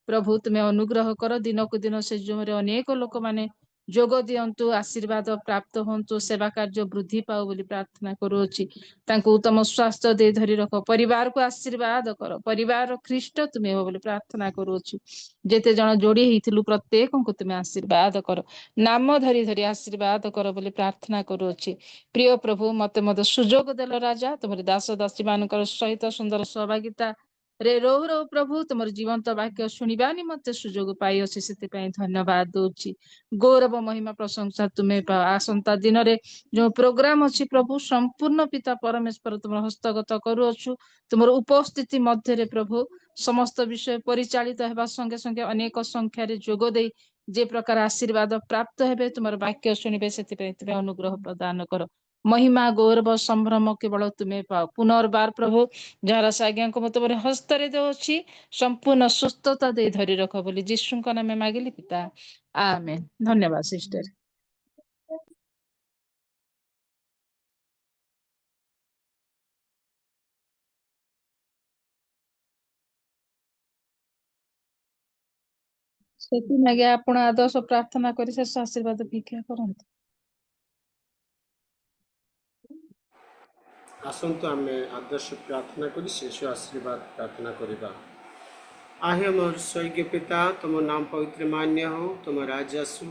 Speaker 2: ପ୍ରଭୁ ତୁମେ ଅନୁଗ୍ରହ କର ଦିନକୁ ଦିନ ସେ ଜୁମରେ ଅନେକ ଲୋକମାନେ ଯୋଗ ଦିଅନ୍ତୁ ଆଶୀର୍ବାଦ ପ୍ରାପ୍ତ ହୁଅନ୍ତୁ ସେବା କାର୍ଯ୍ୟ ବୃଦ୍ଧି ପାଉ ବୋଲି ପ୍ରାର୍ଥନା କରୁଅଛି ତାଙ୍କୁ ତମ ସ୍ୱାସ୍ଥ୍ୟ ଦେଇ ଧରି ରଖ ପରିବାରକୁ ଆଶୀର୍ବାଦ କର ପରିବାର ଖ୍ରୀଷ୍ଟ ତୁମେ ହେବ ବୋଲି ପ୍ରାର୍ଥନା କରୁଅଛୁ ଯେତେ ଜଣ ଯୋଡି ହେଇଥିଲୁ ପ୍ରତ୍ୟେକଙ୍କୁ ତୁମେ ଆଶୀର୍ବାଦ କର ନାମ ଧରି ଧରି ଆଶୀର୍ବାଦ କର ବୋଲି ପ୍ରାର୍ଥନା କରୁଅଛି ପ୍ରିୟ ପ୍ରଭୁ ମତେ ମତେ ସୁଯୋଗ ଦେଲ ରାଜା ତୁମର ଦାସ ଦାସୀ ମାନଙ୍କର ସହିତ ସୁନ୍ଦର ସହଭାଗିତା ରେ ରହୁ ରହୁ ପ୍ରଭୁ ତୁମର ଜୀବନ୍ତ ବାକ୍ୟ ଶୁଣିବା ନିମନ୍ତେ ସୁଯୋଗ ପାଇଅଛି ସେଥିପାଇଁ ଧନ୍ୟବାଦ ଦଉଛି ଗୌରବ ମହିମା ପ୍ରଶଂସା ତୁମେ ପାଅ ଆସନ୍ତା ଦିନରେ ଯୋଉ ପ୍ରୋଗ୍ରାମ ଅଛି ପ୍ରଭୁ ସମ୍ପୂର୍ଣ୍ଣ ପିତା ପରମେଶ୍ୱର ତୁମର ହସ୍ତଗତ କରୁଅଛୁ ତୁମର ଉପସ୍ଥିତି ମଧ୍ୟରେ ପ୍ରଭୁ ସମସ୍ତ ବିଷୟ ପରିଚାଳିତ ହେବା ସଙ୍ଗେ ସଙ୍ଗେ ଅନେକ ସଂଖ୍ୟାରେ ଯୋଗ ଦେଇ ଯେ ପ୍ରକାର ଆଶୀର୍ବାଦ ପ୍ରାପ୍ତ ହେବେ ତୁମର ବାକ୍ୟ ଶୁଣିବେ ସେଥିପାଇଁ ତୁମେ ଅନୁଗ୍ରହ ପ୍ରଦାନ କର ମହିମା ଗୌରବ ସମ୍ଭ୍ରମ କେବଳ ତୁମେ ପାଅ ପୁନର୍ବାର ପ୍ରଭୁ ଯାହାର ଆଜ୍ଞାଙ୍କୁ ମୁଁ ତୁମର ହସ୍ତରେ ଦେଉଛି ସମ୍ପୂର୍ଣ୍ଣ ସୁସ୍ଥତା ଦେଇ ଧରି ରଖ ବୋଲି ଯୀଶୁଙ୍କ ନାମେ ମାଗିଲି ପିତା ଆମେନ୍ ଧନ୍ୟବାଦ ସିଷ୍ଟର ସେଥିଲାଗି ଆପଣ ଆଦର୍ଶ ପ୍ରାର୍ଥନା କରି ଶେଷ ଆଶୀର୍ବାଦ ଭିକ୍ଷା କରନ୍ତୁ
Speaker 1: ଆସନ୍ତୁ ଆମେ ଆଦର୍ଶ ପ୍ରାର୍ଥନା କରି ଶେଷ ଆଶୀର୍ବାଦ ପ୍ରାର୍ଥନା କରିବା आहे मोर स्वर्गीय पिता तुम नाम पवित्र मान्य हो तुम राज आसु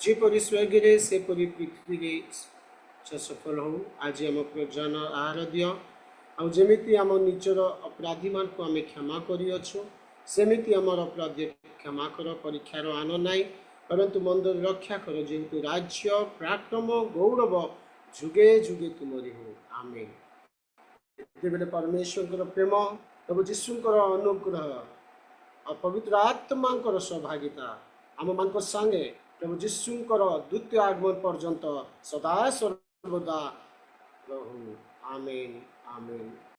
Speaker 1: जेपरी स्वर्ग सेपरी पृथ्वी सफल हो आज आम प्रजन आहार दियो आमती आम निजर अपराधी मान को आम क्षमा करछु सेमती आमर अपराध क्षमा कर परीक्षार आन ना परंतु मंदिर रक्षा कर जेहेतु राज्य पराक्रम गौरव जुगे जुगे तुमरी हो आमेन बेले परमेश्वर प्रेम प्रभु जीशुंकर अनुग्रह और पवित्र आत्मा सहभागिता आम मान संगे प्रभु जीशुंकर द्वितीय आगमन पर्यंत सदा सर्वदा रहू आमेन आमेन।